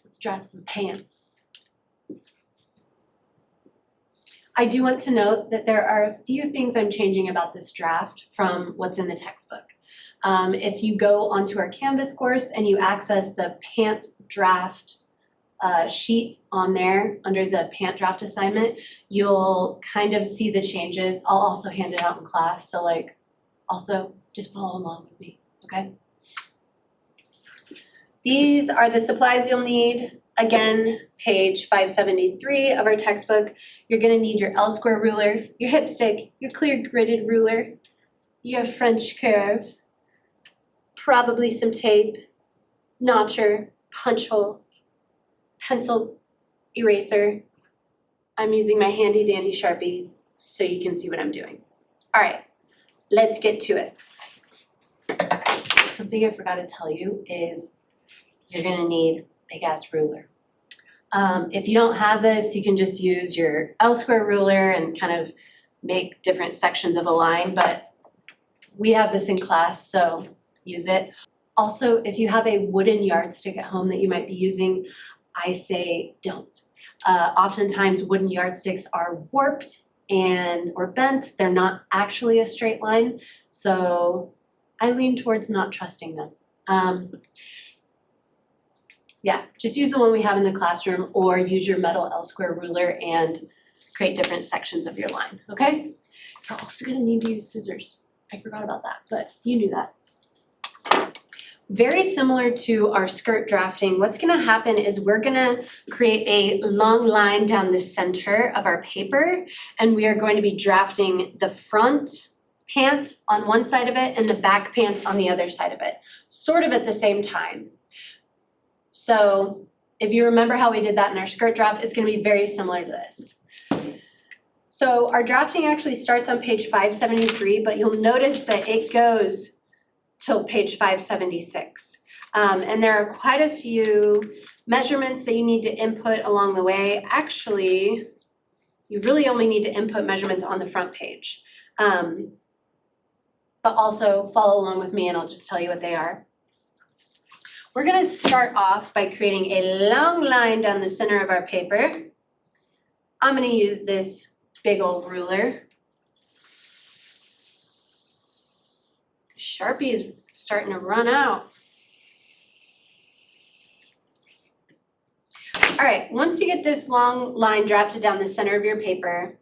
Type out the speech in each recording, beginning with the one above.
Let's draft some pants. I do want to note that there are a few things I'm changing about this draft from what's in the textbook. If you go onto our Canvas course and you access the Pant draft sheet on there under the Pant draft assignment, you'll kind of see the changes. I'll also hand it out in class, so like also just follow along with me, okay? These are the supplies you'll need. Again, page 573 of our textbook. You're gonna need your L-square ruler, your hip stick, your clear gridded ruler, your French curve, probably some tape, notcher, punch hole, pencil eraser. I'm using my handy dandy Sharpie so you can see what I'm doing. All right, let's get to it. Something I forgot to tell you is you're gonna need big ass ruler. If you don't have this, you can just use your L-square ruler and kind of make different sections of a line, but we have this in class, so use it. Also, if you have a wooden yardstick at home that you might be using, I say don't. Oftentimes wooden yardsticks are warped or bent. They're not actually a straight line, so I lean towards not trusting them. Yeah, just use the one we have in the classroom or use your metal L-square ruler and create different sections of your line, okay? You're also gonna need to use scissors. I forgot about that, but you knew that. Very similar to our skirt drafting, what's gonna happen is we're gonna create a long line down the center of our paper, and we are going to be drafting the front pant on one side of it and the back pant on the other side of it, sort of at the same time. So if you remember how we did that in our skirt draft, it's gonna be very similar to this. So our drafting actually starts on page 573, but you'll notice that it goes till page 576. And there are quite a few measurements that you need to input along the way. Actually, you really only need to input measurements on the front page. But also follow along with me and I'll just tell you what they are. We're gonna start off by creating a long line down the center of our paper. I'm gonna use this big old ruler. Sharpie is starting to run out. All right, once you get this long line drafted down the center of your paper,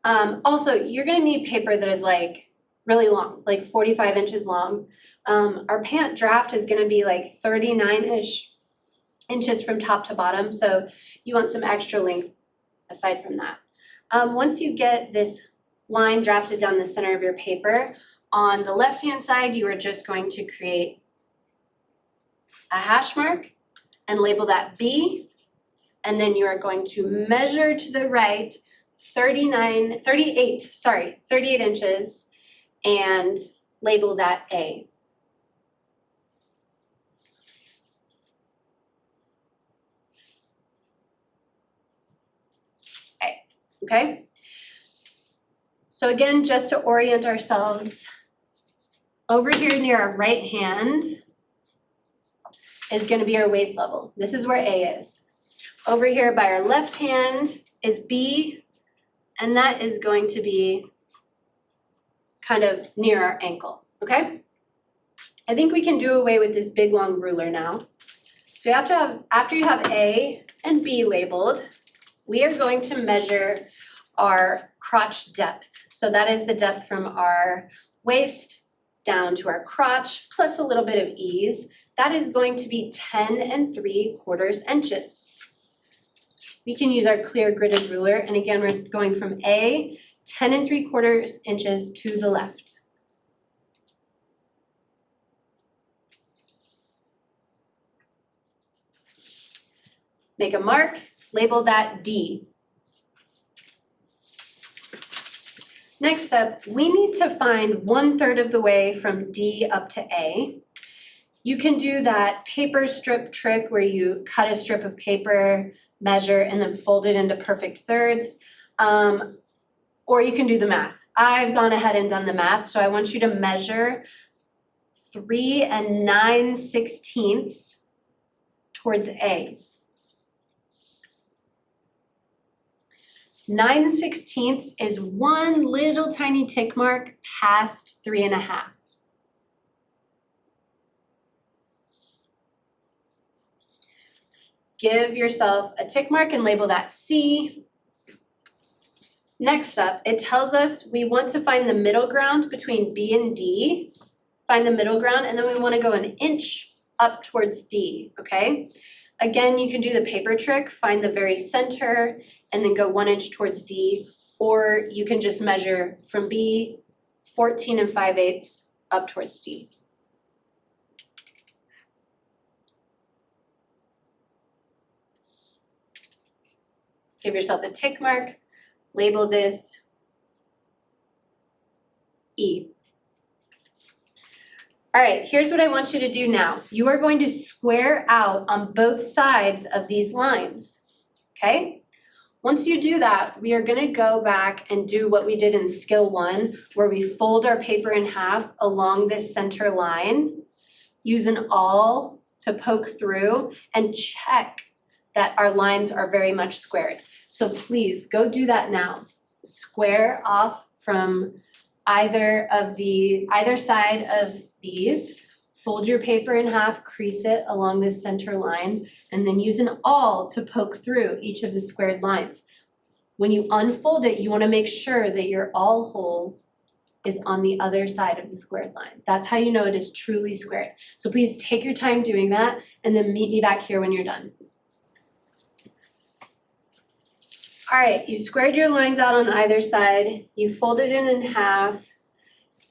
also you're gonna need paper that is like really long, like 45 inches long. Our pant draft is gonna be like 39-ish inches from top to bottom, so you want some extra length aside from that. Once you get this line drafted down the center of your paper, on the left-hand side, you are just going to create a hash mark and label that B, and then you are going to measure to the right 38 inches and label that A. Okay? So again, just to orient ourselves, over here near our right hand is gonna be our waist level. This is where A is. Over here by our left hand is B, and that is going to be kind of near our ankle, okay? I think we can do away with this big long ruler now. So you have to have, after you have A and B labeled, we are going to measure our crotch depth. So that is the depth from our waist down to our crotch, plus a little bit of ease. That is going to be 10 3/4 inches. We can use our clear gridded ruler, and again, we're going from A, 10 3/4 inches to the left. Make a mark, label that D. Next up, we need to find 1/3 of the way from D up to A. You can do that paper strip trick where you cut a strip of paper, measure, and then fold it into perfect thirds. Or you can do the math. I've gone ahead and done the math, so I want you to measure 3 9/16 towards A. 9/16 is one little tiny tick mark past 3.5. Give yourself a tick mark and label that C. Next up, it tells us we want to find the middle ground between B and D. Find the middle ground, and then we want to go an inch up towards D, okay? Again, you can do the paper trick, find the very center, and then go 1 inch towards D, or you can just measure from B 14 5/8 up towards D. Give yourself a tick mark, label this E. All right, here's what I want you to do now. You are going to square out on both sides of these lines, okay? Once you do that, we are gonna go back and do what we did in skill 1, where we fold our paper in half along this center line, use an awl to poke through and check that our lines are very much squared. So please go do that now. Square off from either side of these, fold your paper in half, crease it along this center line, and then use an awl to poke through each of the squared lines. When you unfold it, you want to make sure that your awl hole is on the other side of the squared line. That's how you know it is truly squared. So please take your time doing that, and then meet me back here when you're done. All right, you squared your lines out on either side, you folded it in half,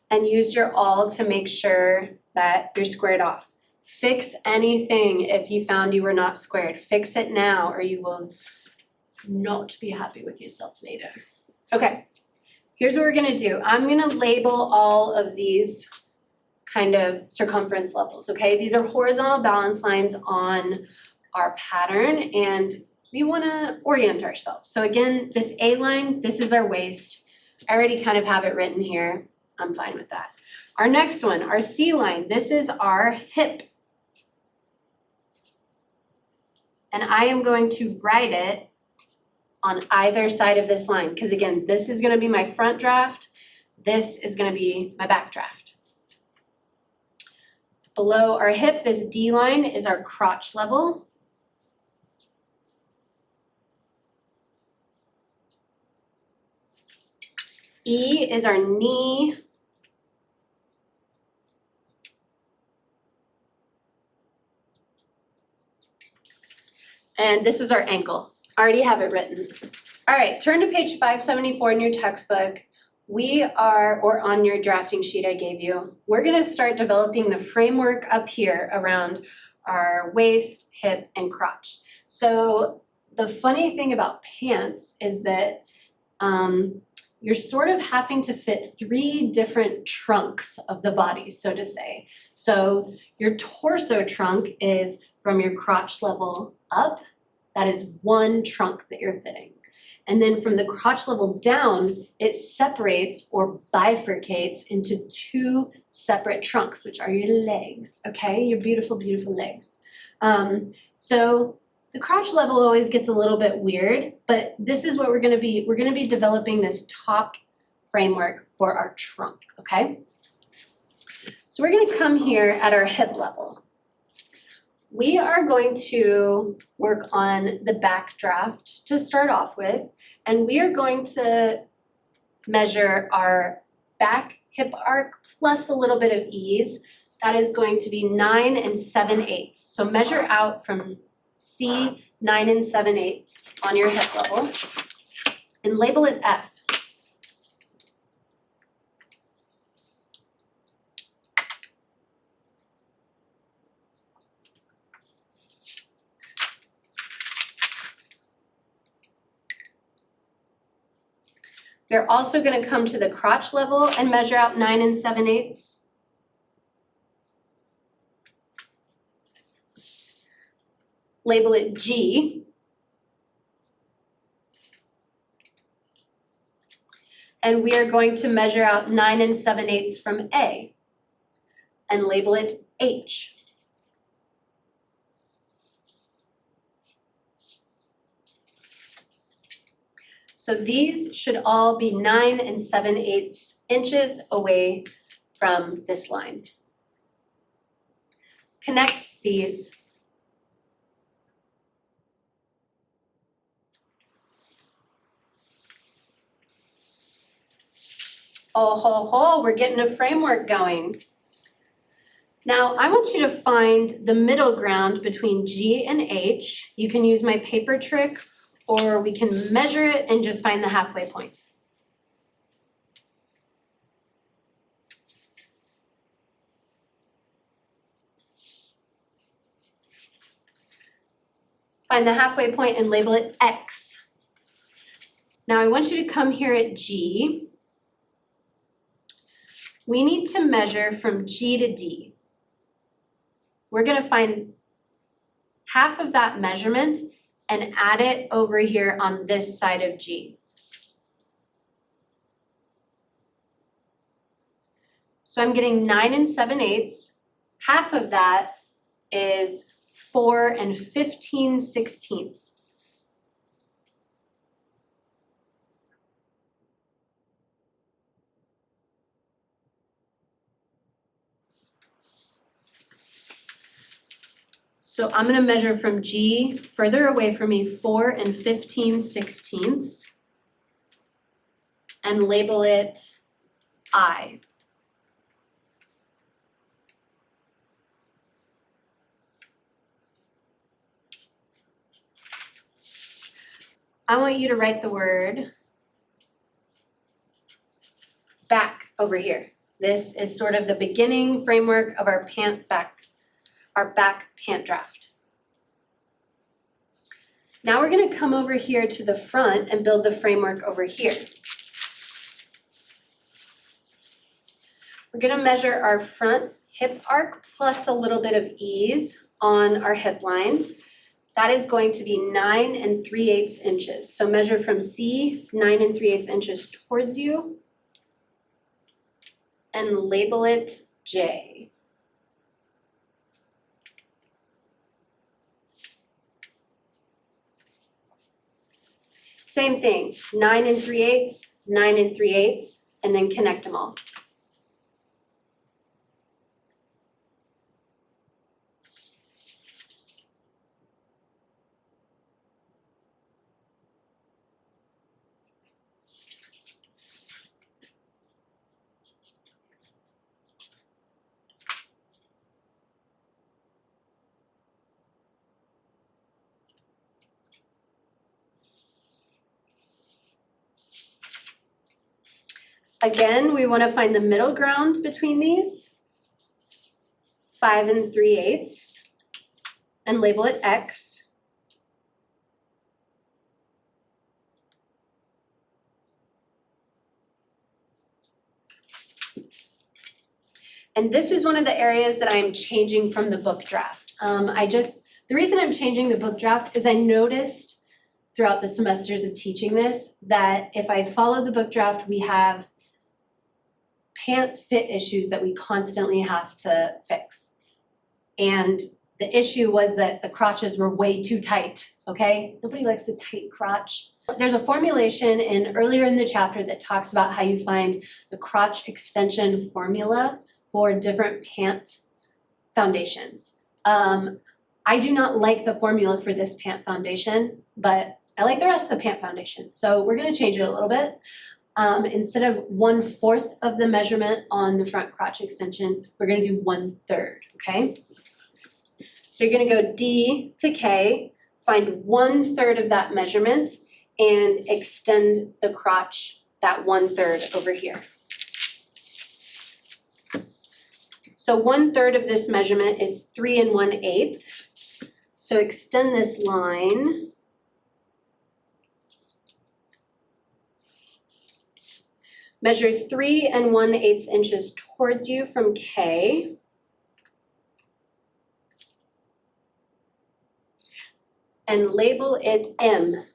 and used your awl to make sure that you're squared off. Fix anything if you found you were not squared. Fix it now, or you will not be happy with yourself later. Okay, here's what we're gonna do. I'm gonna label all of these kind of circumference levels, okay? These are horizontal balance lines on our pattern, and we wanna orient ourselves. So again, this A line, this is our waist. I already kind of have it written here. I'm fine with that. Our next one, our C line, this is our hip. And I am going to write it on either side of this line, because again, this is gonna be my front draft, this is gonna be my back draft. Below our hip, this D line is our crotch level. E is our knee. And this is our ankle. I already have it written. All right, turn to page 574 in your textbook. Or on your drafting sheet I gave you, we're gonna start developing the framework up here around our waist, hip, and crotch. So the funny thing about pants is that you're sort of having to fit 3 different trunks of the body, so to say. So your torso trunk is from your crotch level up. That is one trunk that you're fitting. And then from the crotch level down, it separates or bifurcates into 2 separate trunks, which are your legs, okay? Your beautiful, beautiful legs. So the crotch level always gets a little bit weird, but this is what we're gonna be developing this top framework for our trunk, okay? So we're gonna come here at our hip level. We are going to work on the back draft to start off with, and we are going to measure our back hip arc plus a little bit of ease. That is going to be 9 7/8. So measure out from C 9 7/8 on your hip level and label it F. You're also going to come to the crotch level and measure out 9 7/8. Label it G. And we are going to measure out 9 7/8 from A and label it H. So these should all be 9 7/8 inches away from this line. Connect these. Oh ho ho, we're getting a framework going. Now I want you to find the middle ground between G and H. You can use my paper trick, or we can measure it and just find the halfway point. Find the halfway point and label it X. Now I want you to come here at G. We need to measure from G to D. We're gonna find half of that measurement and add it over here on this side of G. So I'm getting 9 7/8. Half of that is 4 15/16. So I'm gonna measure from G further away from me 4 15/16 and label it I. I want you to write the word back over here. This is sort of the beginning framework of our back pant draft. Now we're gonna come over here to the front and build the framework over here. We're gonna measure our front hip arc plus a little bit of ease on our hip line. That is going to be 9 3/8 inches. So measure from C, 9 3/8 inches towards you, and label it J. Same thing, 9 3/8, 9 3/8, and then connect them all. Again, we want to find the middle ground between these, 5 3/8, and label it X. And this is one of the areas that I'm changing from the book draft. The reason I'm changing the book draft is I noticed throughout the semesters of teaching this that if I follow the book draft, we have pant fit issues that we constantly have to fix. And the issue was that the crotches were way too tight, okay? Nobody likes a tight crotch. There's a formulation earlier in the chapter that talks about how you find the crotch extension formula for different pant foundations. I do not like the formula for this pant foundation, but I like the rest of the pant foundation. So we're gonna change it a little bit. Instead of 1/4 of the measurement on the front crotch extension, we're gonna do 1/3, okay? So you're gonna go D to K, find 1/3 of that measurement and extend the crotch that 1/3 over here. So 1/3 of this measurement is 3 1/8. So extend this line. Measure 3 1/8 inches towards you from K. And label it M.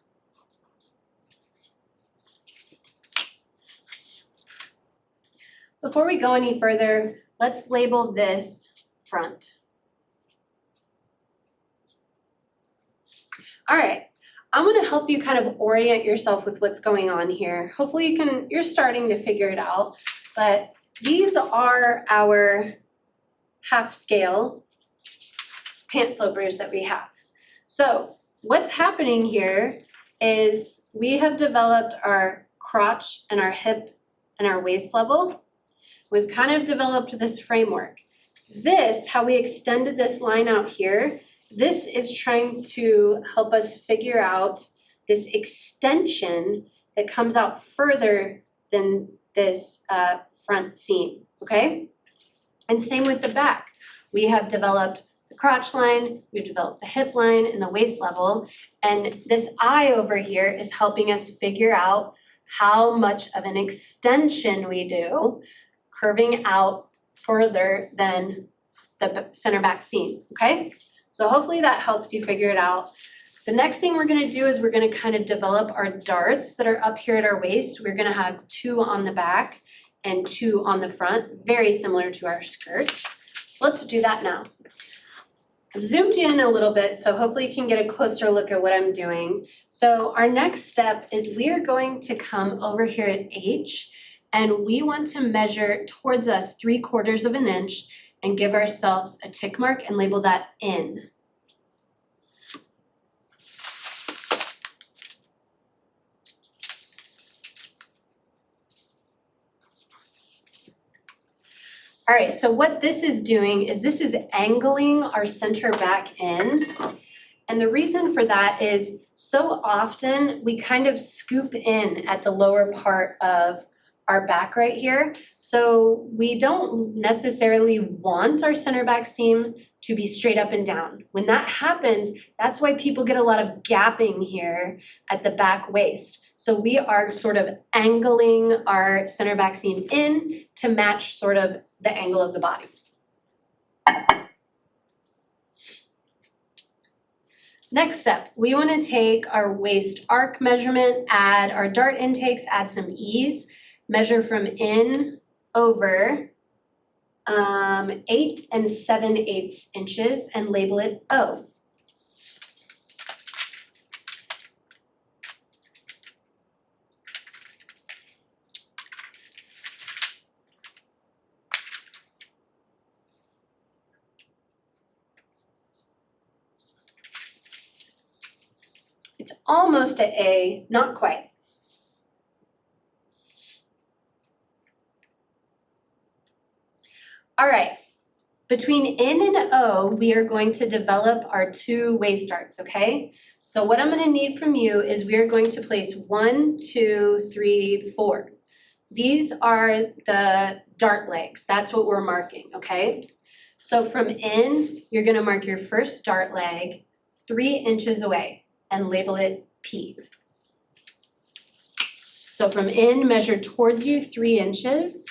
Before we go any further, let's label this front. All right, I'm gonna help you kind of orient yourself with what's going on here. Hopefully you're starting to figure it out, but these are our half scale pant slopers that we have. So what's happening here is we have developed our crotch and our hip and our waist level. We've kind of developed this framework. This, how we extended this line out here, this is trying to help us figure out this extension that comes out further than this front seam, okay? And same with the back. We have developed the crotch line, we've developed the hip line and the waist level, and this eye over here is helping us figure out how much of an extension we do, curving out further than the center back seam, okay? So hopefully that helps you figure it out. The next thing we're gonna do is we're gonna kind of develop our darts that are up here at our waist. We're gonna have 2 on the back and 2 on the front, very similar to our skirt. So let's do that now. I've zoomed in a little bit, so hopefully you can get a closer look at what I'm doing. So our next step is we are going to come over here at H, and we want to measure towards us 3/4 of an inch and give ourselves a tick mark and label that in. All right, so what this is doing is this is angling our center back in. And the reason for that is so often we kind of scoop in at the lower part of our back right here. So we don't necessarily want our center back seam to be straight up and down. When that happens, that's why people get a lot of gapping here at the back waist. So we are sort of angling our center back seam in to match sort of the angle of the body. Next step, we want to take our waist arc measurement, add our dart intakes, add some ease, measure from in over 8 7/8 inches and label it O. It's almost an A, not quite. All right, between in and O, we are going to develop our 2 waist darts, okay? So what I'm gonna need from you is we are going to place 1, 2, 3, 4. These are the dart legs, that's what we're marking, okay? So from in, you're gonna mark your first dart leg 3 inches away and label it P. So from in, measure towards you 3 inches.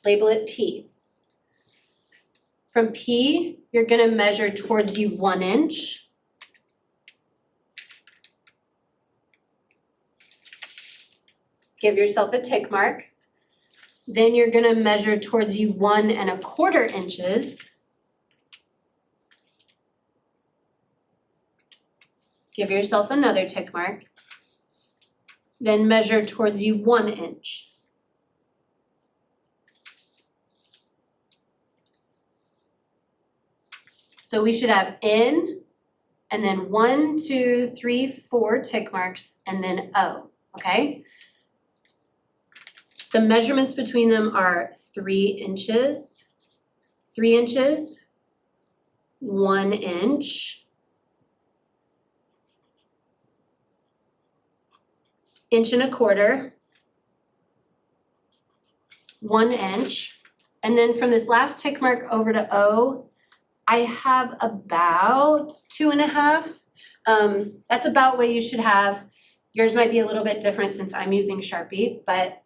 Label it P. From P, you're gonna measure towards you 1 inch. Give yourself a tick mark. Then you're gonna measure towards you 1 1/4 inches. Give yourself another tick mark. Then measure towards you 1 inch. So we should have in, and then 1, 2, 3, 4 tick marks, and then O, okay? The measurements between them are 3 inches, 3 inches, 1 inch, inch and a quarter, 1 inch, and then from this last tick mark over to O, I have about 2.5. That's about what you should have. Yours might be a little bit different since I'm using Sharpie, but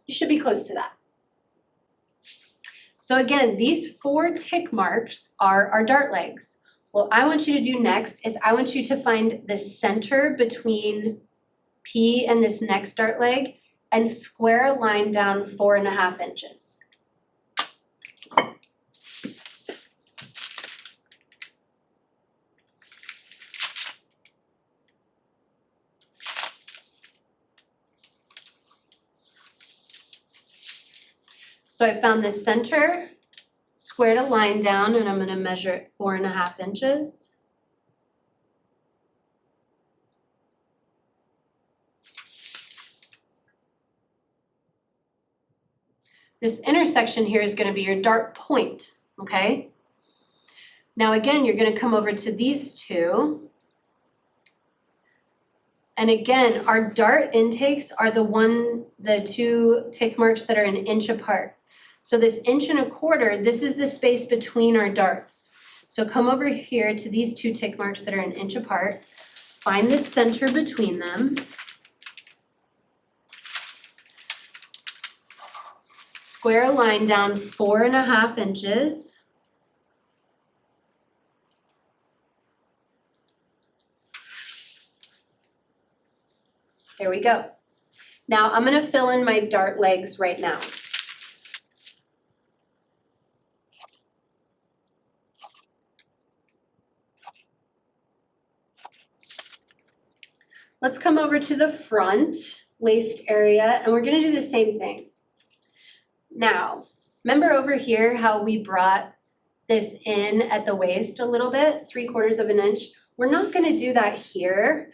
you should be close to that. So again, these 4 tick marks are our dart legs. What I want you to do next is I want you to find the center between P and this next dart leg and square a line down 4.5 inches. So I found the center, squared a line down, and I'm gonna measure it 4.5 inches. This intersection here is gonna be your dart point, okay? Now again, you're gonna come over to these two. And again, our dart intakes are the two tick marks that are an inch apart. So this 1.25 inches, this is the space between our darts. So come over here to these two tick marks that are an inch apart, find the center between them. Square a line down 4.5 inches. There we go. Now I'm gonna fill in my dart legs right now. Let's come over to the front waist area and we're gonna do the same thing. Now, remember over here how we brought this in at the waist a little bit, 3/4 inch? We're not gonna do that here,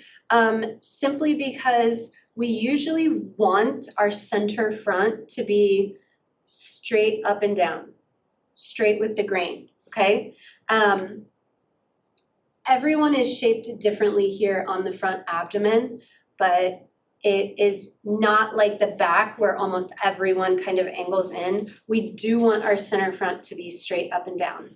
simply because we usually want our center front to be straight up and down, straight with the grain, okay? Everyone is shaped differently here on the front abdomen, but it is not like the back where almost everyone kind of angles in. We do want our center front to be straight up and down.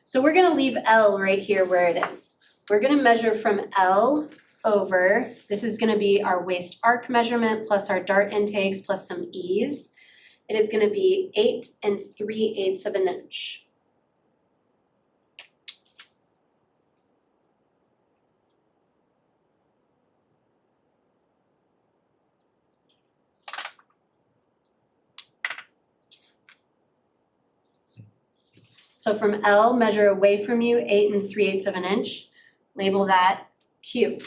So we're gonna leave L right here where it is. We're gonna measure from L over, this is gonna be our waist arc measurement plus our dart intakes plus some ease. It is gonna be 8 3/8 inch. So from L, measure away from you, 8 3/8 inch, label that Q.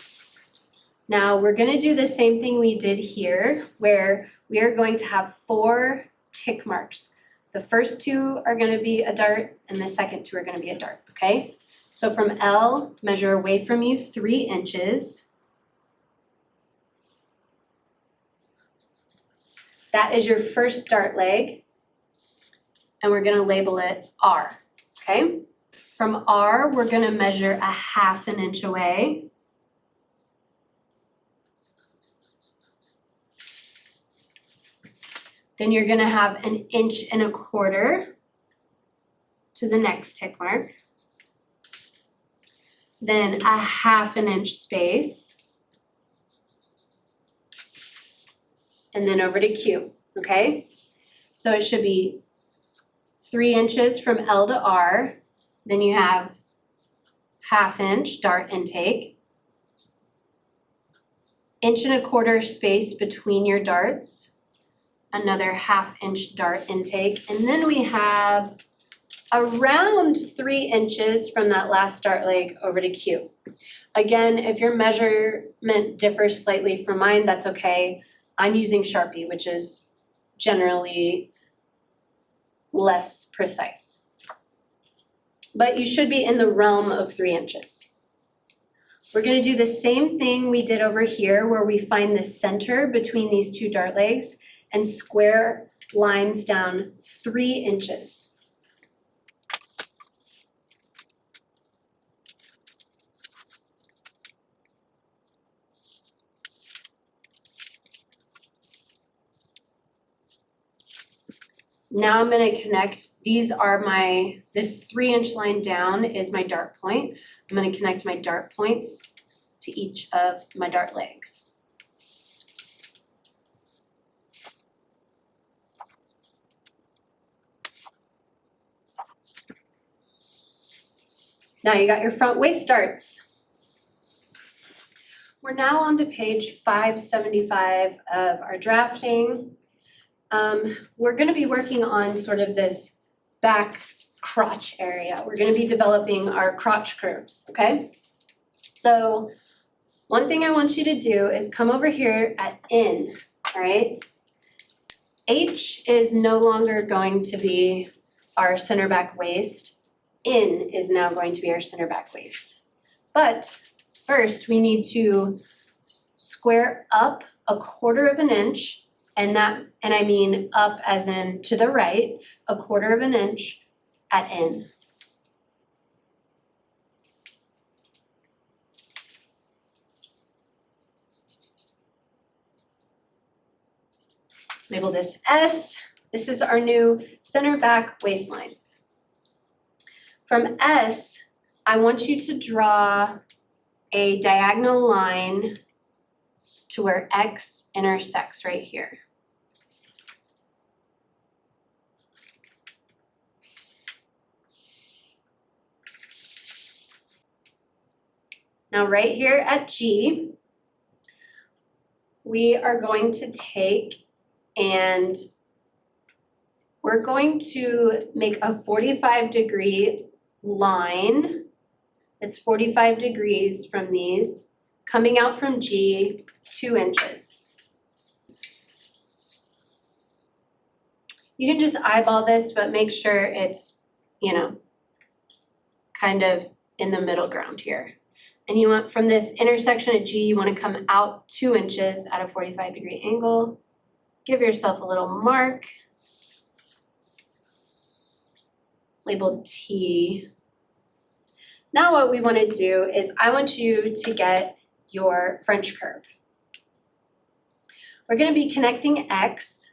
Now we're gonna do the same thing we did here, where we are going to have 4 tick marks. The first 2 are gonna be a dart, and the second 2 are gonna be a dart, okay? So from L, measure away from you 3 inches. That is your first dart leg, and we're gonna label it R, okay? From R, we're gonna measure 1/2 inch away. Then you're gonna have 1.25 inches to the next tick mark. Then 1/2 inch space. And then over to Q, okay? So it should be 3 inches from L to R. Then you have 1/2 inch dart intake. 1.25 inch space between your darts. Another 1/2 inch dart intake. And then we have around 3 inches from that last dart leg over to Q. Again, if your measurement differs slightly from mine, that's okay. I'm using Sharpie, which is generally less precise. But you should be in the realm of 3 inches. We're gonna do the same thing we did over here where we find the center between these two dart legs and square lines down 3 inches. Now I'm gonna connect, this 3 inch line down is my dart point. I'm gonna connect my dart points to each of my dart legs. Now you got your front waist darts. We're now on to page 575 of our drafting. We're gonna be working on sort of this back crotch area. We're gonna be developing our crotch curves, okay? So one thing I want you to do is come over here at in, all right? H is no longer going to be our center back waist. In is now going to be our center back waist. But first we need to square up 1/4 of an inch, and I mean up as in to the right, 1/4 of an inch at in. Label this S. This is our new center back waistline. From S, I want you to draw a diagonal line to where X intersects right here. Now right here at G, we are going to take and we're going to make a 45-degree line. It's 45 degrees from these, coming out from G, 2 inches. You can just eyeball this, but make sure it's, kind of in the middle ground here. And you want, from this intersection at G, you want to come out 2 inches at a 45-degree angle. Give yourself a little mark. It's labeled T. Now what we want to do is I want you to get your French curve. We're going to be connecting X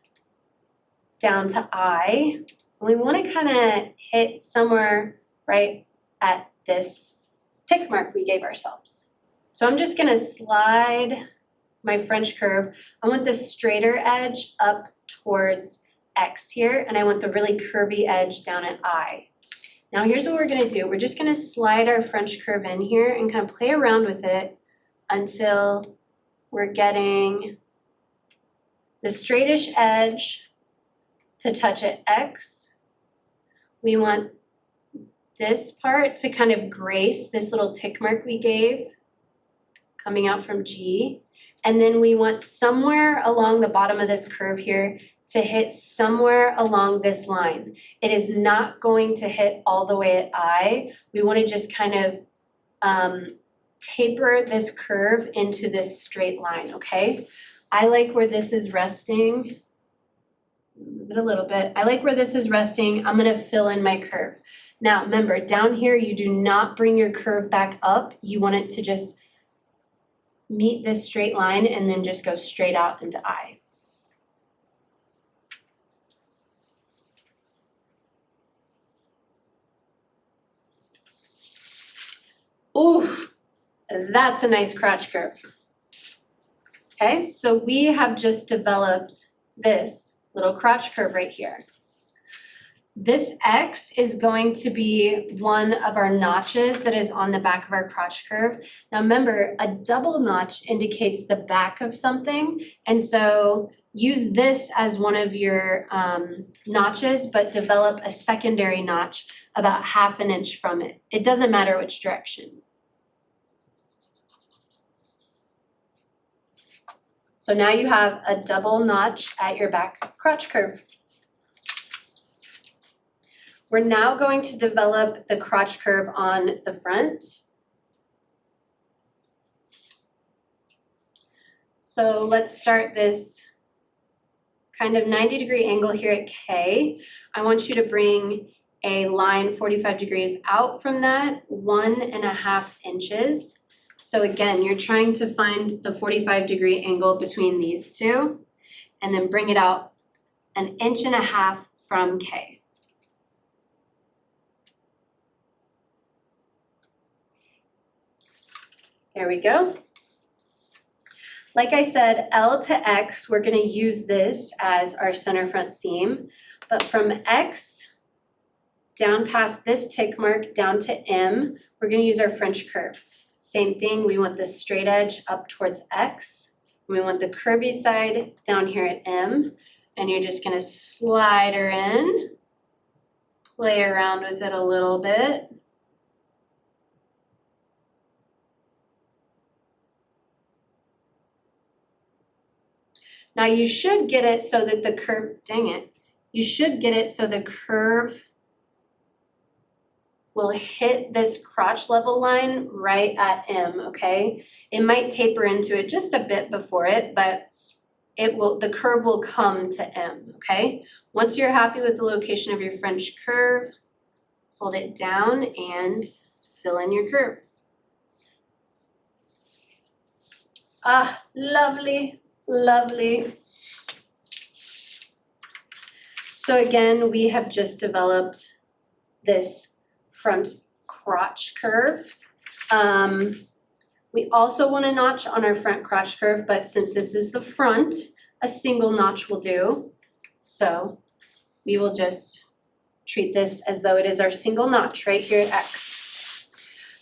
down to I. And we want to kind of hit somewhere right at this tick mark we gave ourselves. So I'm just going to slide my French curve. I want the straighter edge up towards X here, and I want the really curvy edge down at I. Now here's what we're gonna do. We're just gonna slide our French curve in here and kind of play around with it until we're getting the straightish edge to touch at X. We want this part to kind of grace this little tick mark we gave coming out from G. And then we want somewhere along the bottom of this curve here to hit somewhere along this line. It is not going to hit all the way at I. We want to just kind of taper this curve into this straight line, okay? I like where this is resting. Move it a little bit. I like where this is resting. I'm going to fill in my curve. Now, remember, down here, you do not bring your curve back up. You want it to just meet this straight line and then just go straight out into I. Oof, that's a nice crotch curve. Okay, so we have just developed this little crotch curve right here. This X is going to be one of our notches that is on the back of our crotch curve. Now remember, a double notch indicates the back of something, and so use this as one of your notches, but develop a secondary notch about 1/2 inch from it. It doesn't matter which direction. So now you have a double notch at your back crotch curve. We're now going to develop the crotch curve on the front. So let's start this kind of 90-degree angle here at K. I want you to bring a line 45 degrees out from that, 1.5 inches. So again, you're trying to find the 45-degree angle between these two, and then bring it out 1.5 inches from K. There we go. Like I said, L to X, we're going to use this as our center front seam, but from X down past this tick mark down to M, we're going to use our French curve. Same thing, we want the straight edge up towards X. We want the curvy side down here at M, and you're just going to slide her in, play around with it a little bit. Now you should get it so that the curve, dang it, you should get it so the curve will hit this crotch level line right at M, okay? It might taper into it just a bit before it, but the curve will come to M, okay? Once you're happy with the location of your French curve, hold it down and fill in your curve. Ah, lovely, lovely. So again, we have just developed this front crotch curve. We also want a notch on our front crotch curve, but since this is the front, a single notch will do. So we will just treat this as though it is our single notch right here at X.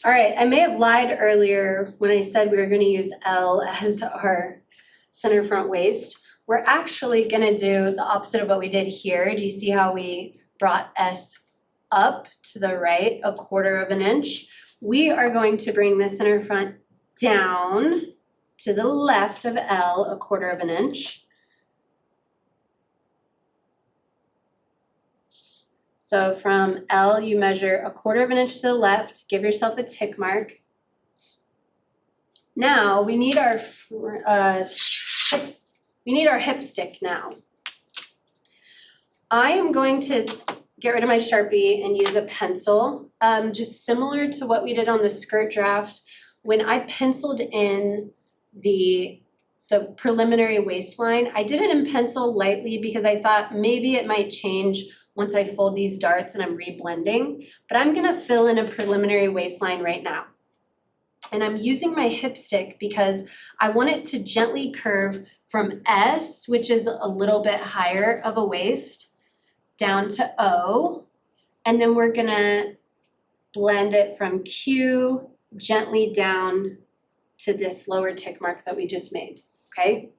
All right, I may have lied earlier when I said we were going to use L as our center front waist. We're actually going to do the opposite of what we did here. Do you see how we brought S up to the right 1/4 of an inch? We are going to bring the center front down to the left of L 1/4 of an inch. So from L, you measure 1/4 of an inch to the left, give yourself a tick mark. Now we need our hip stick now. I am going to get rid of my Sharpie and use a pencil, just similar to what we did on the skirt draft. When I penciled in the preliminary waistline, I did it in pencil lightly because I thought maybe it might change once I fold these darts and I'm reblending, but I'm gonna fill in a preliminary waistline right now. And I'm using my hip stick because I want it to gently curve from S, which is a little bit higher of a waist, down to O, and then we're gonna blend it from Q gently down to this lower tick mark that we just made, okay?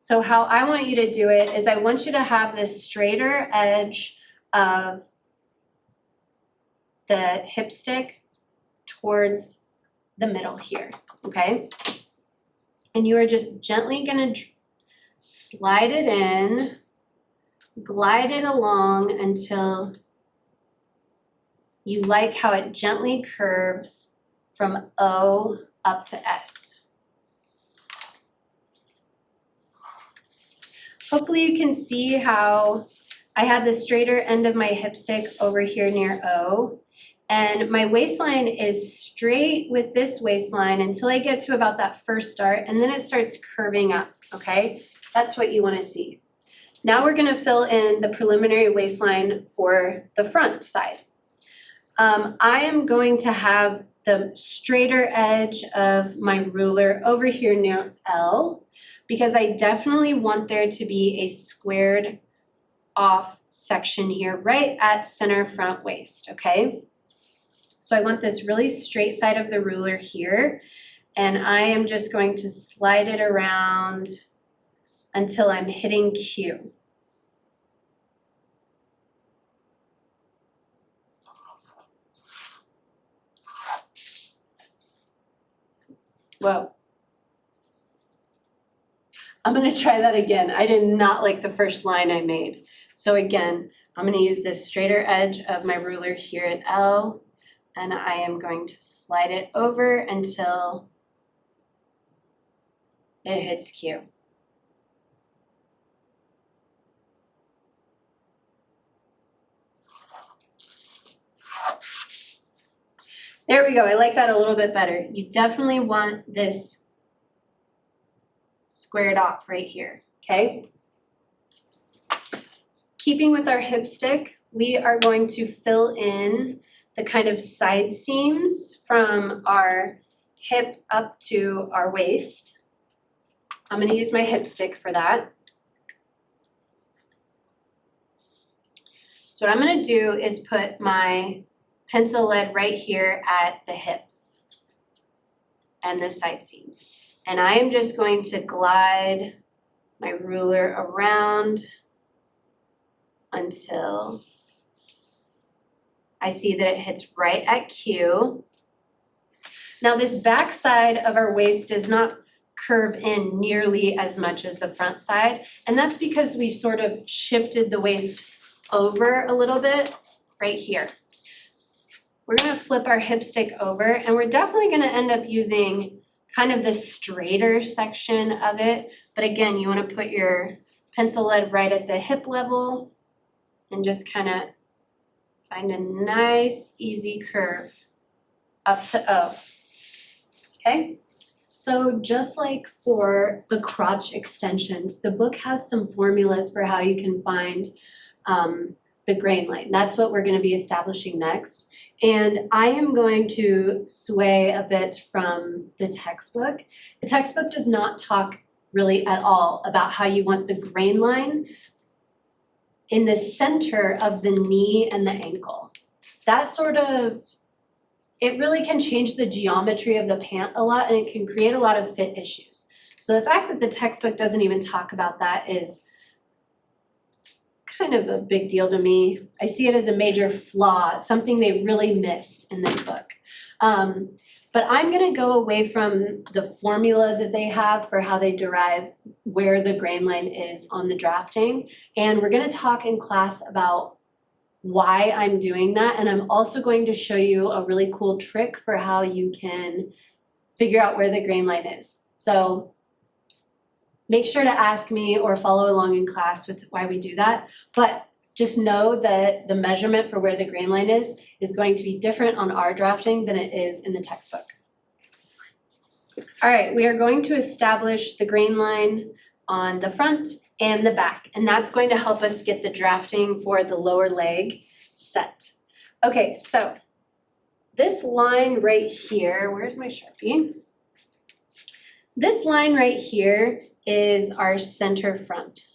So how I want you to do it is I want you to have this straighter edge of the hip stick towards the middle here, okay? And you are just gently gonna slide it in, glide it along until you like how it gently curves from O up to S. Hopefully you can see how I had the straighter end of my hip stick over here near O, and my waistline is straight with this waistline until I get to about that first dart, and then it starts curving up, okay? That's what you wanna see. Now we're gonna fill in the preliminary waistline for the front side. I am going to have the straighter edge of my ruler over here near L, because I definitely want there to be a squared off section here right at center front waist, okay? So I want this really straight side of the ruler here, and I am just going to slide it around until I'm hitting Q. Whoa. I'm gonna try that again. I did not like the first line I made. So again, I'm gonna use this straighter edge of my ruler here at L, and I am going to slide it over until it hits Q. There we go, I like that a little bit better. You definitely want this squared off right here, okay? Keeping with our hip stick, we are going to fill in the kind of side seams from our hip up to our waist. I'm gonna use my hip stick for that. So what I'm gonna do is put my pencil lead right here at the hip and this side seam. And I am just going to glide my ruler around until I see that it hits right at Q. Now this back side of our waist does not curve in nearly as much as the front side. And that's because we sort of shifted the waist over a little bit right here. We're gonna flip our hip stick over, and we're definitely gonna end up using kind of the straighter section of it. But again, you wanna put your pencil lead right at the hip level and just kind of find a nice, easy curve up to O, okay? So just like for the crotch extensions, the book has some formulas for how you can find the grain line. That's what we're gonna be establishing next. And I am going to sway a bit from the textbook. The textbook does not talk really at all about how you want the grain line in the center of the knee and the ankle. That sort of, it really can change the geometry of the pant a lot, and it can create a lot of fit issues. So the fact that the textbook doesn't even talk about that is kind of a big deal to me. I see it as a major flaw, something they really missed in this book. But I'm gonna go away from the formula that they have for how they derive where the grain line is on the drafting. And we're gonna talk in class about why I'm doing that. And I'm also going to show you a really cool trick for how you can figure out where the grain line is. So make sure to ask me or follow along in class with why we do that. But just know that the measurement for where the grain line is going to be different on our drafting than it is in the textbook. All right, we are going to establish the grain line on the front and the back, and that's going to help us get the drafting for the lower leg set. Okay, so this line right here, where's my Sharpie? This line right here is our center front.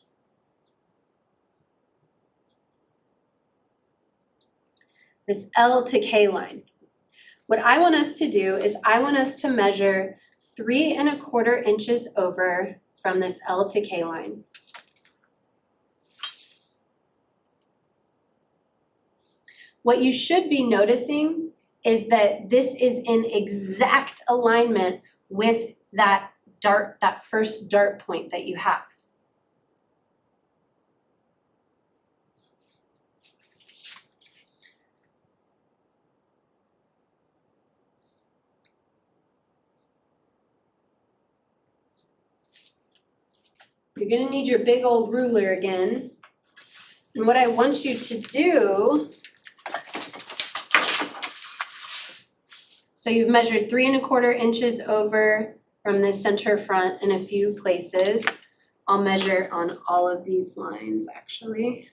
This L to K line. What I want us to do is I want us to measure 3 1/4 inches over from this L to K line. What you should be noticing is that this is in exact alignment with that first dart point that you have. You're gonna need your big old ruler again. And what I want you to do, so you've measured 3 1/4 inches over from the center front in a few places. I'll measure on all of these lines actually.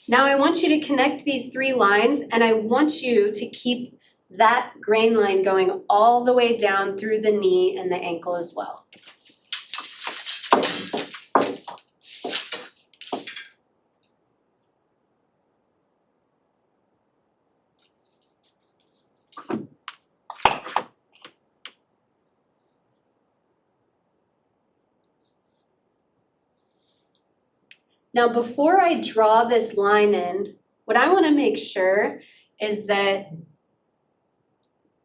Now I want you to connect these 3 lines, and I want you to keep that grain line going all the way down through the knee and the ankle as well. Now, before I draw this line in, what I want to make sure is that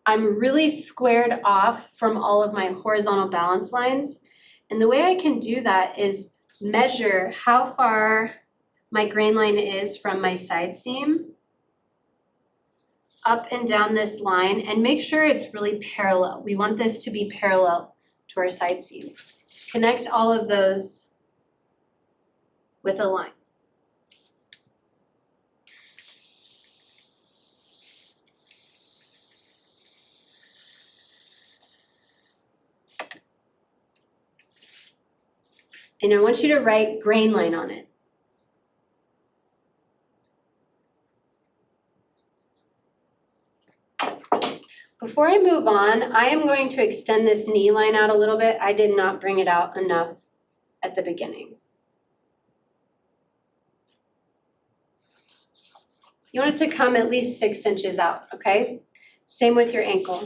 I'm really squared off from all of my horizontal balance lines. And the way I can do that is measure how far my grain line is from my side seam up and down this line, and make sure it's really parallel. We want this to be parallel to our side seam. Connect all of those with a line. And I want you to write grain line on it. Before I move on, I am going to extend this knee line out a little bit. I did not bring it out enough at the beginning. You want it to come at least 6 inches out, okay? Same with your ankle.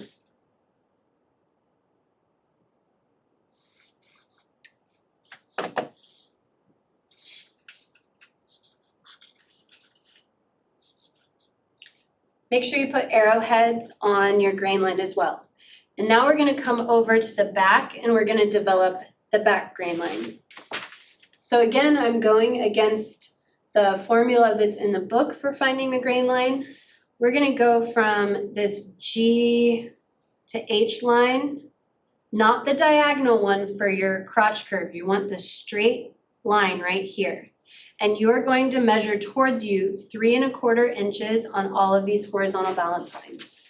Make sure you put arrowheads on your grain line as well. And now we're gonna come over to the back and we're gonna develop the back grain line. So again, I'm going against the formula that's in the book for finding the grain line. We're gonna go from this G to H line, not the diagonal one for your crotch curve. You want the straight line right here. And you're going to measure towards you 3¼ inches on all of these horizontal balance lines.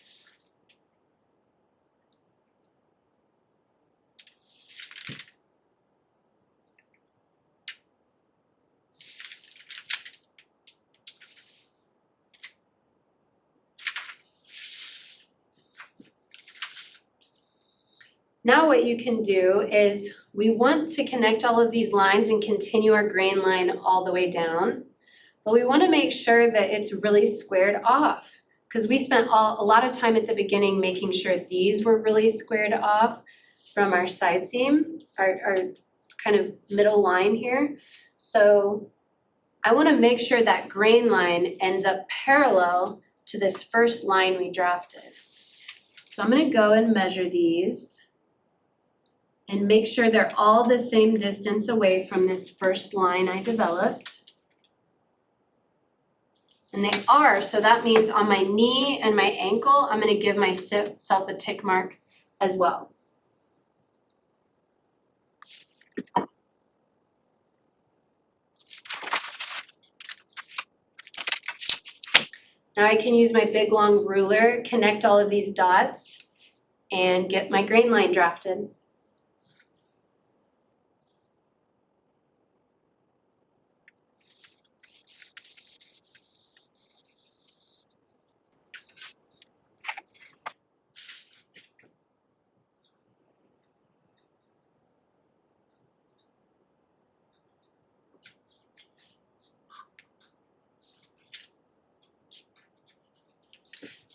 Now what you can do is we want to connect all of these lines and continue our grain line all the way down. But we want to make sure that it's really squared off because we spent a lot of time at the beginning making sure these were really squared off from our side seam, our kind of middle line here. So I want to make sure that grain line ends up parallel to this first line we drafted. So I'm going to go and measure these and make sure they're all the same distance away from this first line I developed. And they are, so that means on my knee and my ankle, I'm gonna give myself a tick mark as well. Now I can use my big long ruler, connect all of these dots, and get my grain line drafted.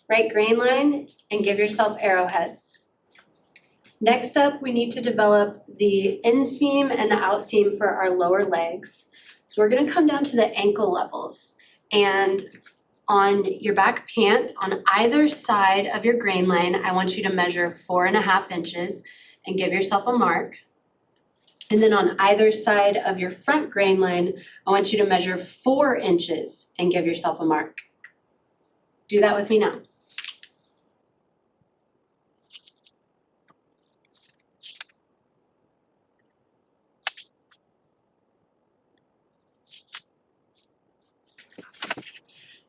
Write grain line and give yourself arrowheads. Next up, we need to develop the inseam and the outseam for our lower legs. So we're gonna come down to the ankle levels. And on your back pant, on either side of your grain line, I want you to measure 4½ inches and give yourself a mark. And then on either side of your front grain line, I want you to measure 4 inches and give yourself a mark. Do that with me now.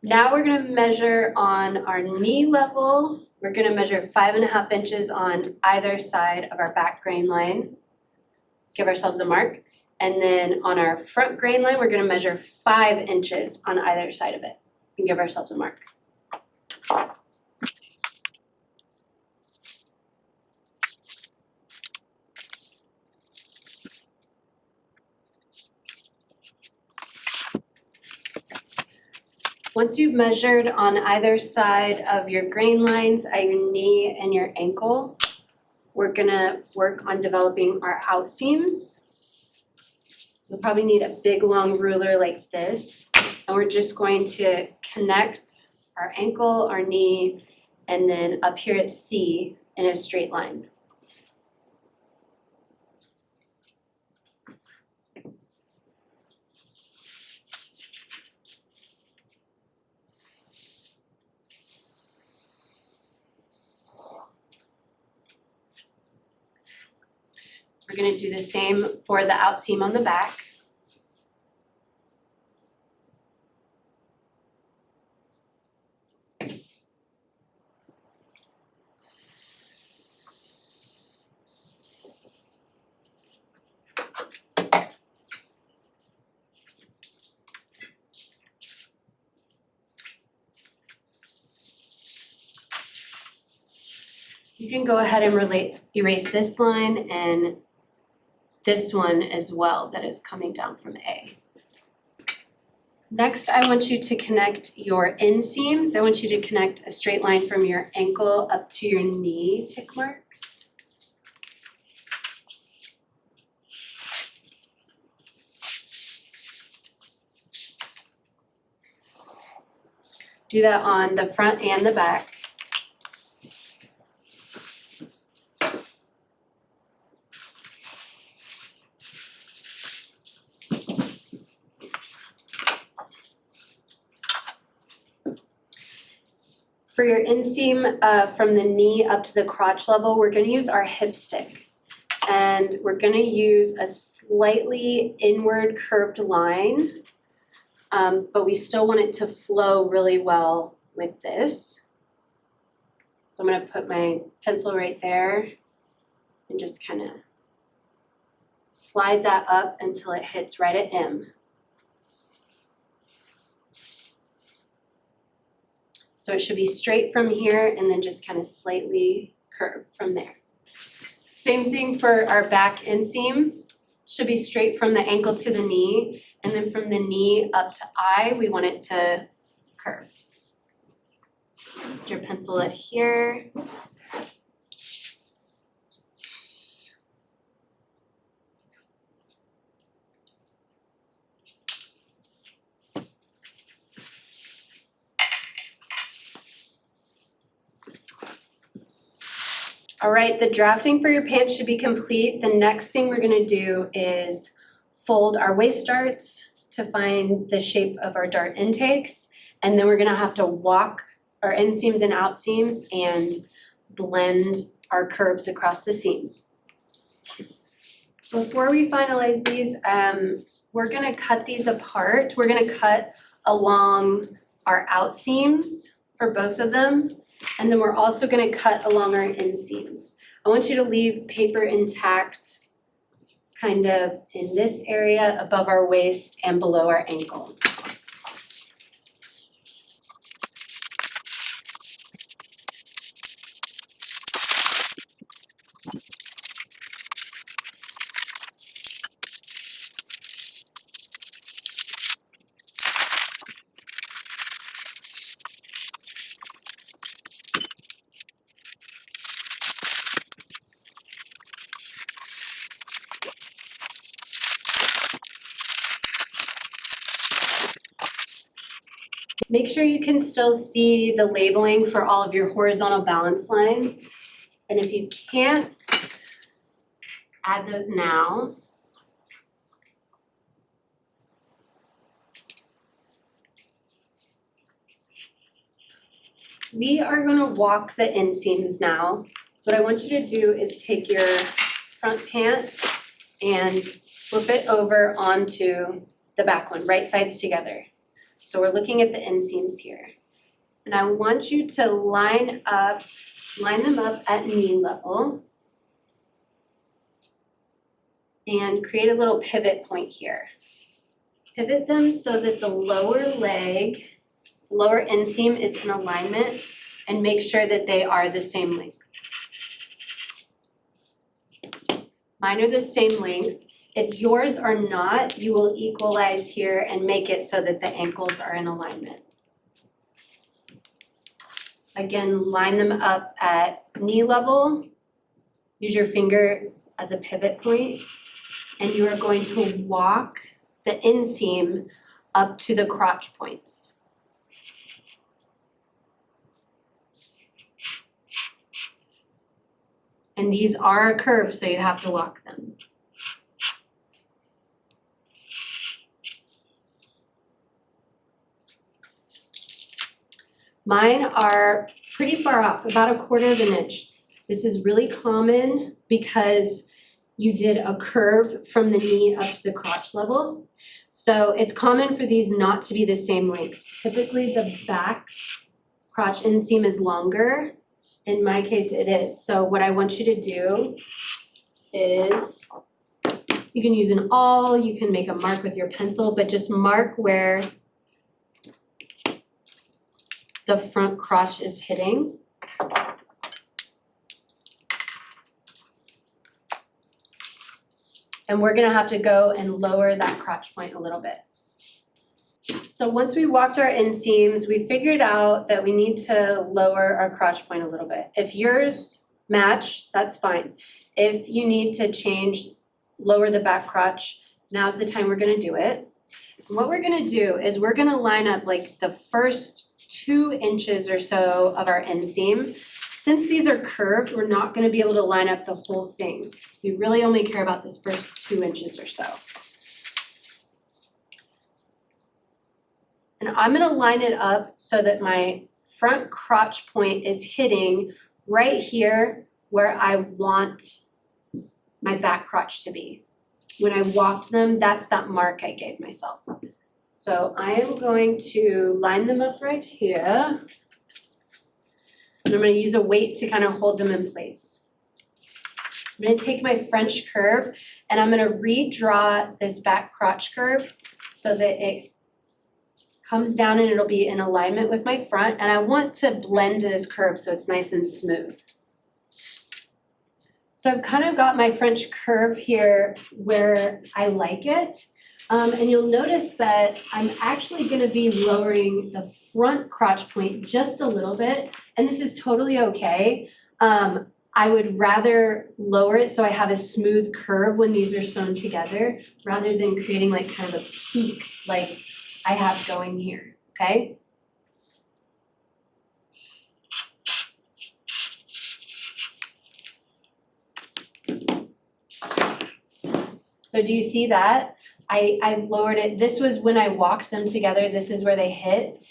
Now we're gonna measure on our knee level. We're gonna measure 5½ inches on either side of our back grain line. Give ourselves a mark. And then on our front grain line, we're gonna measure 5 inches on either side of it and give ourselves a mark. Once you've measured on either side of your grain lines at your knee and your ankle, we're gonna work on developing our outseams. You'll probably need a big long ruler like this, and we're just going to connect our ankle, our knee, and then up here at C in a straight line. We're gonna do the same for the outseam on the back. You can go ahead and erase this line and this one as well that is coming down from A. Next, I want you to connect your inseams. I want you to connect a straight line from your ankle up to your knee tick marks. Do that on the front and the back. For your inseam, from the knee up to the crotch level, we're gonna use our hip stick. And we're gonna use a slightly inward curved line, but we still want it to flow really well with this. So I'm gonna put my pencil right there and just kind of slide that up until it hits right at M. So it should be straight from here and then just kind of slightly curve from there. Same thing for our back inseam. Should be straight from the ankle to the knee, and then from the knee up to eye, we want it to curve. Put your pencil at here. All right, the drafting for your pants should be complete. The next thing we're gonna do is fold our waist darts to find the shape of our dart intakes. And then we're gonna have to walk our inseams and outseams and blend our curves across the seam. Before we finalize these, we're gonna cut these apart. We're gonna cut along our outseams for both of them. And then we're also gonna cut along our inseams. I want you to leave paper intact kind of in this area above our waist and below our ankle. Make sure you can still see the labeling for all of your horizontal balance lines. And if you can't, add those now. We are gonna walk the inseams now. So what I want you to do is take your front pant and flip it over onto the back one, right sides together. So we're looking at the inseams here. And I want you to line them up at knee level and create a little pivot point here. Pivot them so that the lower leg, lower inseam is in alignment, and make sure that they are the same length. Mine are the same length. If yours are not, you will equalize here and make it so that the ankles are in alignment. Again, line them up at knee level. Use your finger as a pivot point, and you are going to walk the inseam up to the crotch points. And these are a curve, so you have to walk them. Mine are pretty far off, about 1/4 of an inch. This is really common because you did a curve from the knee up to the crotch level. So it's common for these not to be the same length. Typically the back crotch inseam is longer. In my case it is. So what I want you to do is, you can use an awl, you can make a mark with your pencil, but just mark where the front crotch is hitting. And we're gonna have to go and lower that crotch point a little bit. So once we walked our inseams, we figured out that we need to lower our crotch point a little bit. If yours match, that's fine. If you need to lower the back crotch, now's the time we're gonna do it. And what we're gonna do is we're gonna line up like the first 2 inches or so of our inseam. Since these are curved, we're not gonna be able to line up the whole thing. We really only care about this first 2 inches or so. And I'm gonna line it up so that my front crotch point is hitting right here where I want my back crotch to be. When I walked them, that's that mark I gave myself. So I am going to line them up right here. And I'm gonna use a weight to kind of hold them in place. I'm gonna take my French curve and I'm gonna redraw this back crotch curve so that it comes down and it'll be in alignment with my front, and I want to blend this curve so it's nice and smooth. So I've kind of got my French curve here where I like it. And you'll notice that I'm actually gonna be lowering the front crotch point just a little bit, and this is totally okay. I would rather lower it so I have a smooth curve when these are sewn together, rather than creating like kind of a peak like I have going here, okay? So do you see that? I've lowered it. This was when I walked them together. This is where they hit.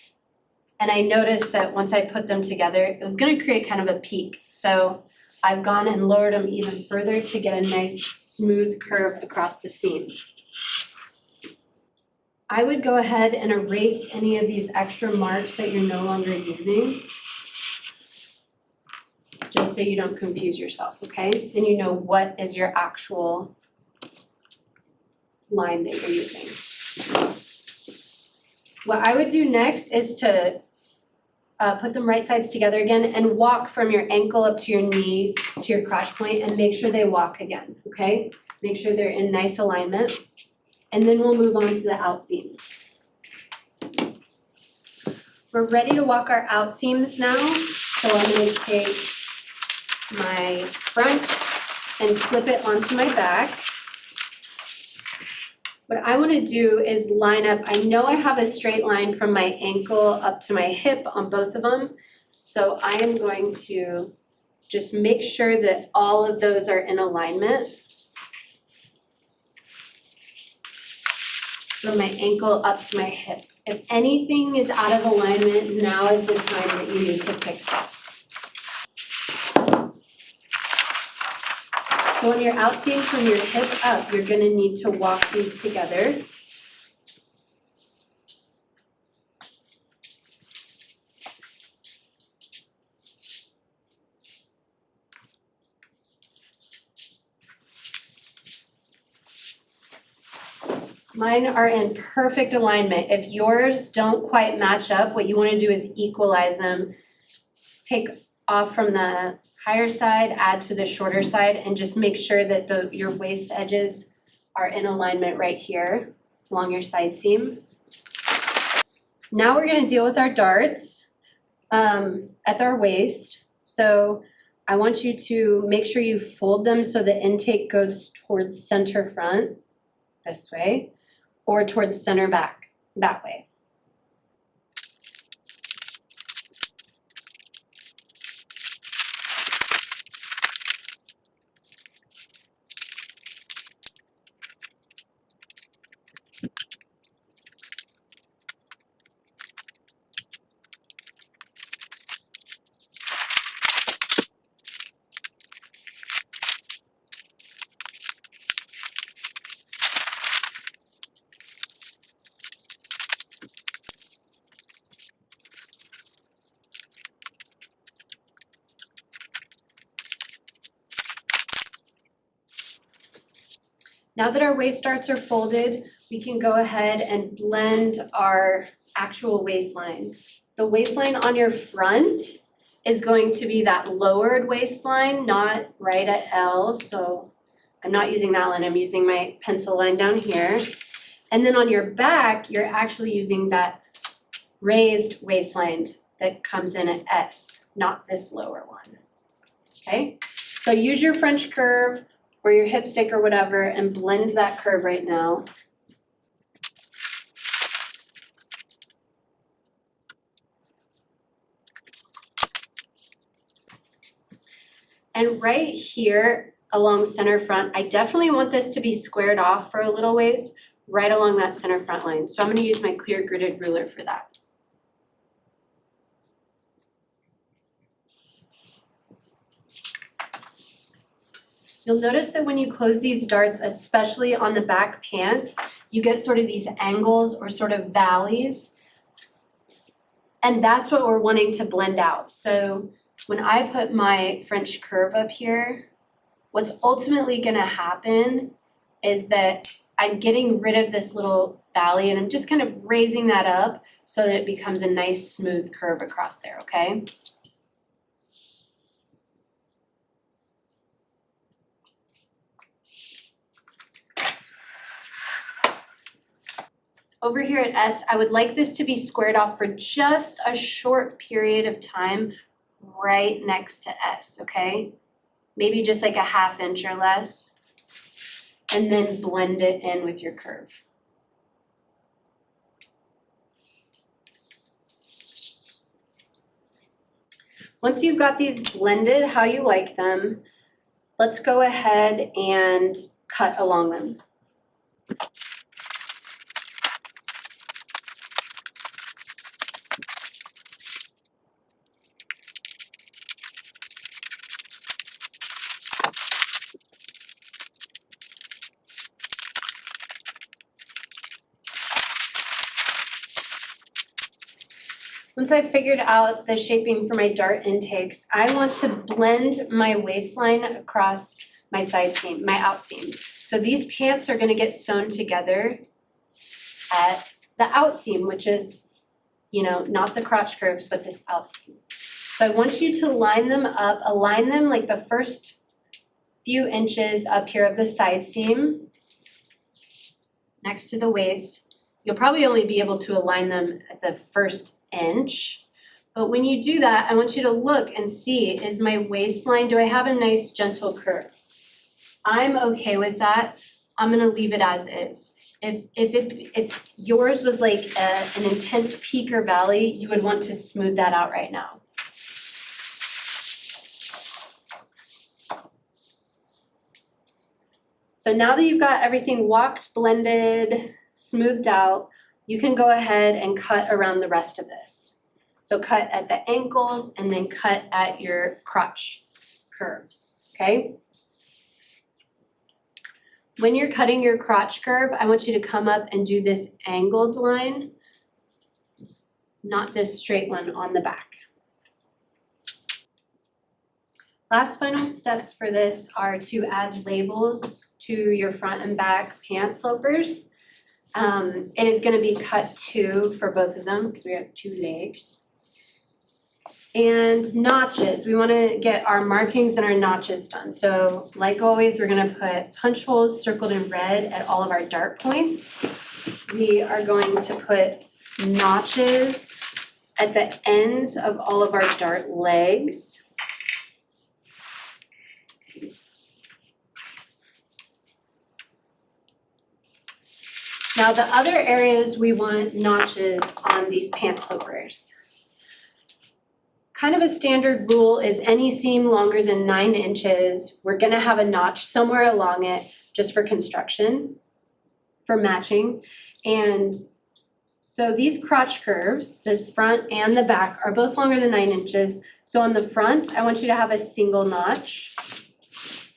And I noticed that once I put them together, it was gonna create kind of a peak. So I've gone and lowered them even further to get a nice smooth curve across the seam. I would go ahead and erase any of these extra marks that you're no longer using, just so you don't confuse yourself, okay? And you know what is your actual line that you're using. What I would do next is to put them right sides together again and walk from your ankle up to your knee to your crotch point and make sure they walk again, okay? Make sure they're in nice alignment. And then we'll move on to the outseam. We're ready to walk our outseams now. So I'm gonna take my front and flip it onto my back. What I wanna do is line up, I know I have a straight line from my ankle up to my hip on both of them. So I am going to just make sure that all of those are in alignment. From my ankle up to my hip. If anything is out of alignment, now is the time that you need to fix it. So when you're outseam from your hip up, you're gonna need to walk these together. Mine are in perfect alignment. If yours don't quite match up, what you wanna do is equalize them. Take off from the higher side, add to the shorter side, and just make sure that your waist edges are in alignment right here along your side seam. Now we're gonna deal with our darts at our waist. So I want you to make sure you fold them so the intake goes towards center front, this way, or towards center back, that way. Now that our waist darts are folded, we can go ahead and blend our actual waistline. The waistline on your front is going to be that lowered waistline, not right at L, so I'm not using that line, I'm using my pencil line down here. And then on your back, you're actually using that raised waistline that comes in at S, not this lower one, okay? So use your French curve or your hip stick or whatever and blend that curve right now. And right here along center front, I definitely want this to be squared off for a little ways, right along that center front line. So I'm gonna use my clear gridded ruler for that. You'll notice that when you close these darts, especially on the back pant, you get sort of these angles or sort of valleys. And that's what we're wanting to blend out. So when I put my French curve up here, what's ultimately gonna happen is that I'm getting rid of this little valley and I'm just kind of raising that up so that it becomes a nice smooth curve across there, okay? Over here at S, I would like this to be squared off for just a short period of time right next to S, okay? Maybe just like a ½ inch or less, and then blend it in with your curve. Once you've got these blended how you like them, let's go ahead and cut along them. Once I've figured out the shaping for my dart intakes, I want to blend my waistline across my side seam, my outseams. So these pants are gonna get sewn together at the outseam, which is, not the crotch curves, but this outseam. So I want you to line them up, align them like the first few inches up here of the side seam next to the waist. You'll probably only be able to align them at the first inch. But when you do that, I want you to look and see, is my waistline, do I have a nice gentle curve? I'm okay with that. I'm gonna leave it as is. If yours was like an intense peak or valley, you would want to smooth that out right now. So now that you've got everything walked, blended, smoothed out, you can go ahead and cut around the rest of this. So cut at the ankles and then cut at your crotch curves, okay? When you're cutting your crotch curve, I want you to come up and do this angled line, not this straight one on the back. Last final steps for this are to add labels to your front and back pant slopers. It is gonna be cut 2 for both of them because we have 2 legs. And notches, we wanna get our markings and our notches done. So like always, we're gonna put punch holes circled in red at all of our dart points. We are going to put notches at the ends of all of our dart legs. Now the other areas we want notches on these pant slopers. Kind of a standard rule is any seam longer than 9 inches, we're gonna have a notch somewhere along it just for construction, for matching. And so these crotch curves, this front and the back, are both longer than 9 inches. So on the front, I want you to have a single notch.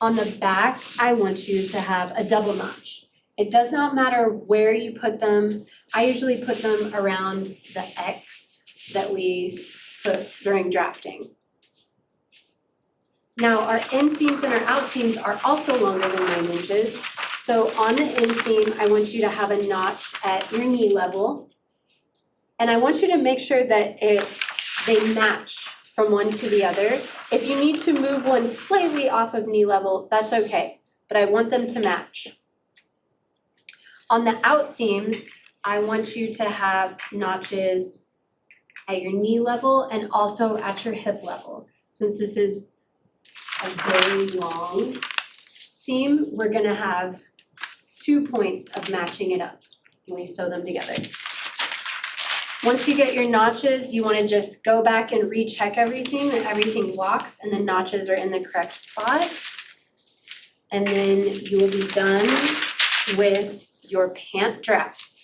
On the back, I want you to have a double notch. It does not matter where you put them. I usually put them around the X that we put during drafting. Now our inseams and our outseams are also longer than 9 inches. So on the inseam, I want you to have a notch at your knee level. And I want you to make sure that they match from one to the other. If you need to move one slightly off of knee level, that's okay, but I want them to match. On the outseams, I want you to have notches at your knee level and also at your hip level. Since this is a very long seam, we're gonna have 2 points of matching it up when we sew them together. Once you get your notches, you wanna just go back and recheck everything, that everything walks and the notches are in the correct spot. And then you will be done with your pant drafts.